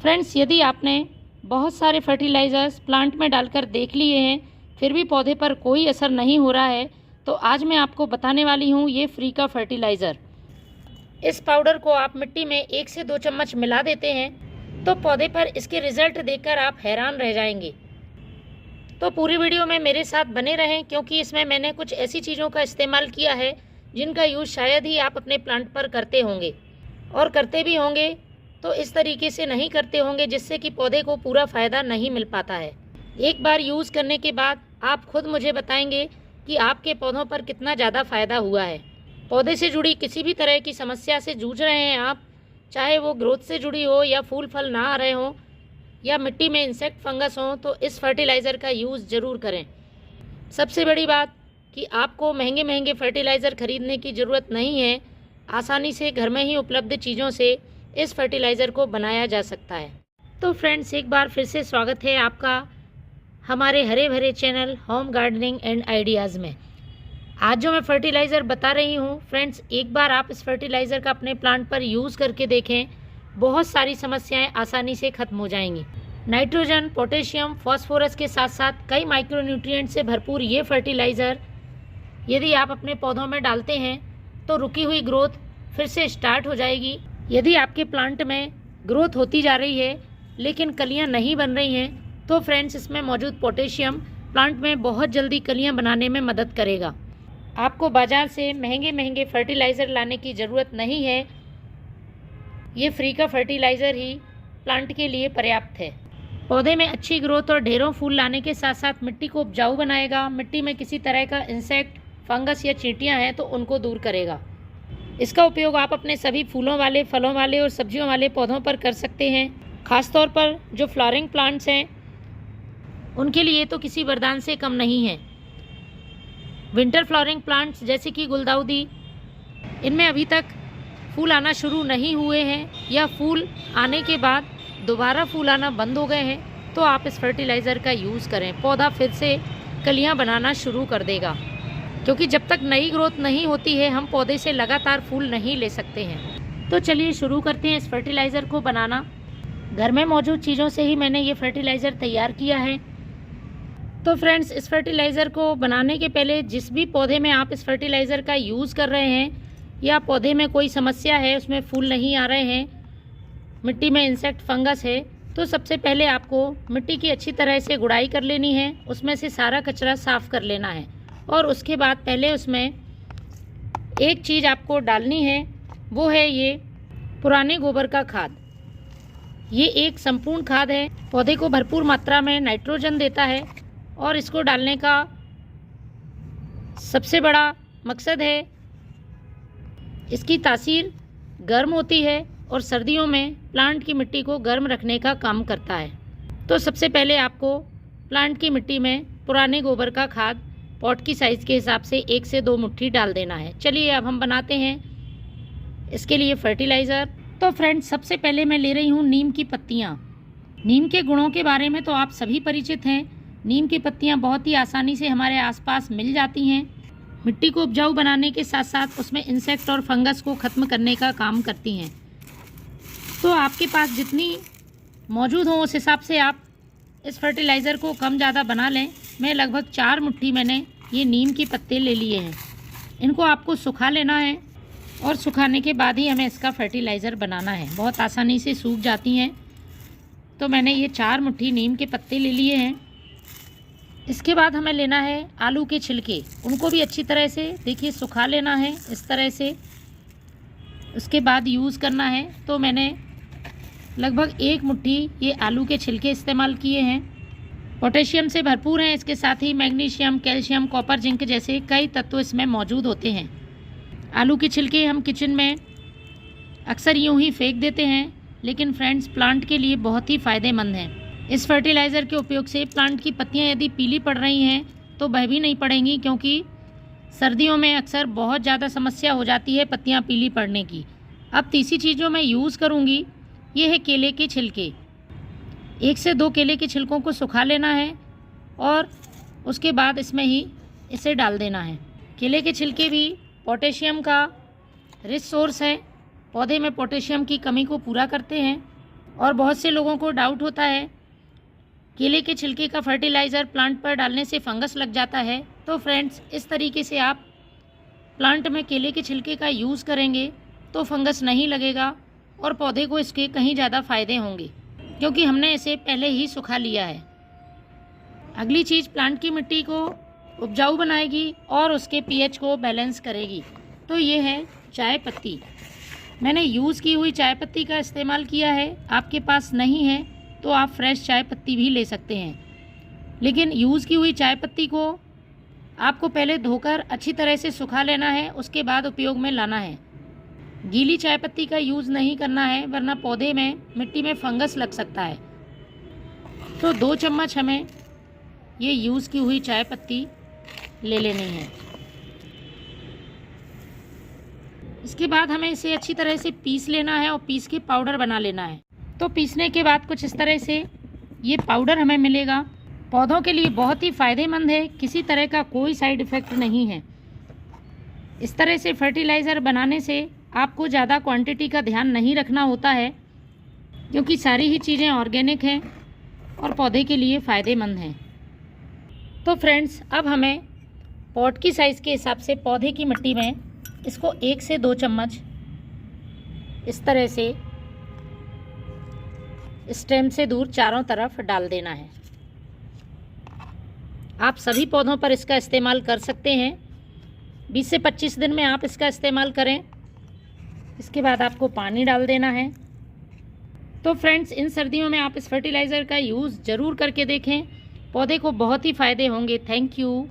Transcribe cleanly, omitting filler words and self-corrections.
Friends, यदि आपने बहुत सारे फर्टिलाइज़र्स प्लांट में डालकर देख लिए हैं फिर भी पौधे पर कोई असर नहीं हो रहा है, तो आज मैं आपको बताने वाली हूँ ये फ्री का फर्टिलाइज़र। इस पाउडर को आप मिट्टी में 1 से 2 चम्मच मिला देते हैं तो पौधे पर इसके रिज़ल्ट देखकर आप हैरान रह जाएंगे। तो पूरी वीडियो में मेरे साथ बने रहें, क्योंकि इसमें मैंने कुछ ऐसी चीज़ों का इस्तेमाल किया है जिनका यूज़ शायद ही आप अपने प्लांट पर करते होंगे, और करते भी होंगे तो इस तरीके से नहीं करते होंगे जिससे कि पौधे को पूरा फ़ायदा नहीं मिल पाता है। एक बार यूज़ करने के बाद आप खुद मुझे बताएंगे कि आपके पौधों पर कितना ज़्यादा फ़ायदा हुआ है। पौधे से जुड़ी किसी भी तरह की समस्या से जूझ रहे हैं आप, चाहे वो ग्रोथ से जुड़ी हो या फूल फल ना आ रहे हों या मिट्टी में इंसेक्ट फंगस हो, तो इस फर्टिलाइज़र का यूज़ ज़रूर करें। सबसे बड़ी बात कि आपको महंगे महंगे फर्टिलाइज़र ख़रीदने की ज़रूरत नहीं है। आसानी से घर में ही उपलब्ध चीज़ों से इस फर्टिलाइज़र को बनाया जा सकता है। तो फ्रेंड्स, एक बार फिर से स्वागत है आपका हमारे हरे भरे channel home gardening and ideas में। आज जो मैं फर्टिलाइज़र बता रही हूँ फ्रेंड्स, एक बार आप इस फर्टिलाइज़र का अपने प्लांट पर यूज़ करके देखें, बहुत सारी समस्याएं आसानी से ख़त्म हो जाएंगी। नाइट्रोजन, पोटेशियम, फॉस्फोरस के साथ साथ कई माइक्रोन्यूट्रिएंट से भरपूर ये फर्टिलाइज़र यदि आप अपने पौधों में डालते हैं तो रुकी हुई ग्रोथ फिर से स्टार्ट हो जाएगी। यदि आपके प्लांट में ग्रोथ होती जा रही है लेकिन कलियां नहीं बन रही हैं, तो फ्रेंड्स इसमें मौजूद पोटेशियम प्लांट में बहुत जल्दी कलियां बनाने में मदद करेगा। आपको बाज़ार से महंगे महंगे फर्टिलाइज़र लाने की ज़रूरत नहीं है। ये फ्री का फर्टिलाइज़र ही प्लांट के लिए पर्याप्त है। पौधे में अच्छी ग्रोथ और ढेरों फूल लाने के साथ साथ मिट्टी को उपजाऊ बनाएगा। मिट्टी में किसी तरह का इंसेक्ट, फंगस या चींटियाँ हैं तो उनको दूर करेगा। इसका उपयोग आप अपने सभी फूलों वाले, फलों वाले और सब्जियों वाले पौधों पर कर सकते हैं। ख़ासतौर पर जो फ्लावरिंग प्लांट्स हैं उनके लिए तो किसी वरदान से कम नहीं है। विंटर फ्लावरिंग प्लांट्स जैसे कि गुलदाउदी, इनमें अभी तक फूल आना शुरू नहीं हुए हैं या फूल आने के बाद दोबारा फूल आना बंद हो गए हैं, तो आप इस फर्टिलाइज़र का यूज़ करें। पौधा फिर से कलियां बनाना शुरू कर देगा, क्योंकि जब तक नई ग्रोथ नहीं होती है हम पौधे से लगातार फूल नहीं ले सकते हैं। तो चलिए शुरू करते हैं इस फर्टिलाइज़र को बनाना। घर में मौजूद चीज़ों से ही मैंने ये फर्टिलाइज़र तैयार किया है। तो फ्रेंड्स, इस फर्टिलाइज़र को बनाने के पहले जिस भी पौधे में आप इस फर्टिलाइज़र का यूज़ कर रहे हैं या पौधे में कोई समस्या है, उसमें फूल नहीं आ रहे हैं, मिट्टी में इंसेक्ट फंगस है, तो सबसे पहले आपको मिट्टी की अच्छी तरह से गुड़ाई कर लेनी है। उसमें से सारा कचरा साफ़ कर लेना है और उसके बाद पहले उसमें एक चीज़ आपको डालनी है, वो है ये पुराने गोबर का खाद। ये एक संपूर्ण खाद है, पौधे को भरपूर मात्रा में नाइट्रोजन देता है और इसको डालने का सबसे बड़ा मकसद है, इसकी तासीर गर्म होती है और सर्दियों में प्लांट की मिट्टी को गर्म रखने का काम करता है। तो सबसे पहले आपको प्लांट की मिट्टी में पुराने गोबर का खाद पॉट की साइज़ के हिसाब से 1 से 2 मुट्ठी डाल देना है। चलिए अब हम बनाते हैं इसके लिए फर्टिलाइज़र। तो फ्रेंड्स, सबसे पहले मैं ले रही हूँ नीम की पत्तियाँ। नीम के गुणों के बारे में तो आप सभी परिचित हैं। नीम की पत्तियाँ बहुत ही आसानी से हमारे आसपास मिल जाती हैं। मिट्टी को उपजाऊ बनाने के साथ साथ उसमें इंसेक्ट और फंगस को ख़त्म करने का काम करती हैं। तो आपके पास जितनी मौजूद हो उस हिसाब से आप इस फर्टिलाइज़र को कम ज़्यादा बना लें। मैं लगभग 4 मुट्ठी मैंने ये नीम के पत्ते ले लिए हैं। इनको आपको सुखा लेना है और सुखाने के बाद ही हमें इसका फर्टिलाइज़र बनाना है। बहुत आसानी से सूख जाती हैं। तो मैंने ये 4 मुट्ठी नीम के पत्ते ले लिए हैं। इसके बाद हमें लेना है आलू के छिलके। उनको भी अच्छी तरह से देखिए सुखा लेना है इस तरह से। उसके बाद यूज़ करना है। तो मैंने लगभग 1 मुट्ठी ये आलू के छिलके इस्तेमाल किए हैं। पोटेशियम से भरपूर हैं, इसके साथ ही मैग्नीशियम, कैल्शियम, कॉपर, जिंक जैसे कई तत्व इसमें मौजूद होते हैं। आलू के छिलके हम किचन में अक्सर यूं ही फेंक देते हैं, लेकिन फ्रेंड्स प्लांट के लिए बहुत ही फ़ायदेमंद हैं। इस फर्टिलाइज़र के उपयोग से प्लांट की पत्तियां यदि पीली पड़ रही हैं तो वह भी नहीं पड़ेंगी, क्योंकि सर्दियों में अक्सर बहुत ज़्यादा समस्या हो जाती है पत्तियां पीली पड़ने की। अब तीसरी चीज़ जो मैं यूज़ करूँगी ये है केले के छिलके। 1 से 2 केले के छिलकों को सुखा लेना है और उसके बाद इसमें ही इसे डाल देना है। केले के छिलके भी पोटेशियम का रिच सोर्स है, पौधे में पोटेशियम की कमी को पूरा करते हैं और बहुत से लोगों को डाउट होता है केले के छिलके का फर्टिलाइज़र प्लांट पर डालने से फंगस लग जाता है। तो फ्रेंड्स, इस तरीके से आप प्लांट में केले के छिलके का यूज़ करेंगे तो फंगस नहीं लगेगा और पौधे को इसके कहीं ज़्यादा फ़ायदे होंगे, क्योंकि हमने इसे पहले ही सुखा लिया है। अगली चीज़, प्लांट की मिट्टी को उपजाऊ बनाएगी और उसके पीएच को बैलेंस करेगी। तो ये है चाय पत्ती। मैंने यूज़ की हुई चाय पत्ती का इस्तेमाल किया है। आपके पास नहीं है तो आप फ्रेश चाय पत्ती भी ले सकते हैं, लेकिन यूज़ की हुई चाय पत्ती को आपको पहले धोकर अच्छी तरह से सुखा लेना है, उसके बाद उपयोग में लाना है। गीली चाय पत्ती का यूज़ नहीं करना है, वरना पौधे में मिट्टी में फंगस लग सकता है। तो 2 चम्मच हमें ये यूज़ की हुई चाय पत्ती ले लेनी है। इसके बाद हमें इसे अच्छी तरह से पीस लेना है और पीस के पाउडर बना लेना है। तो पीसने के बाद कुछ इस तरह से ये पाउडर हमें मिलेगा। पौधों के लिए बहुत ही फ़ायदेमंद है, किसी तरह का कोई साइड इफ़ेक्ट नहीं है। इस तरह से फर्टिलाइज़र बनाने से आपको ज़्यादा क्वांटिटी का ध्यान नहीं रखना होता है, क्योंकि सारी ही चीज़ें ऑर्गेनिक हैं और पौधे के लिए फ़ायदेमंद हैं। तो फ्रेंड्स, अब हमें पॉट की साइज़ के हिसाब से पौधे की मिट्टी में इसको 1 से 2 चम्मच इस तरह से स्टेम से दूर चारों तरफ डाल देना है। आप सभी पौधों पर इसका इस्तेमाल कर सकते हैं। 20 से 25 दिन में आप इसका इस्तेमाल करें। इसके बाद आपको पानी डाल देना है। तो फ्रेंड्स, इन सर्दियों में आप इस फर्टिलाइज़र का यूज़ ज़रूर करके देखें, पौधे को बहुत ही फ़ायदे होंगे। Thank you.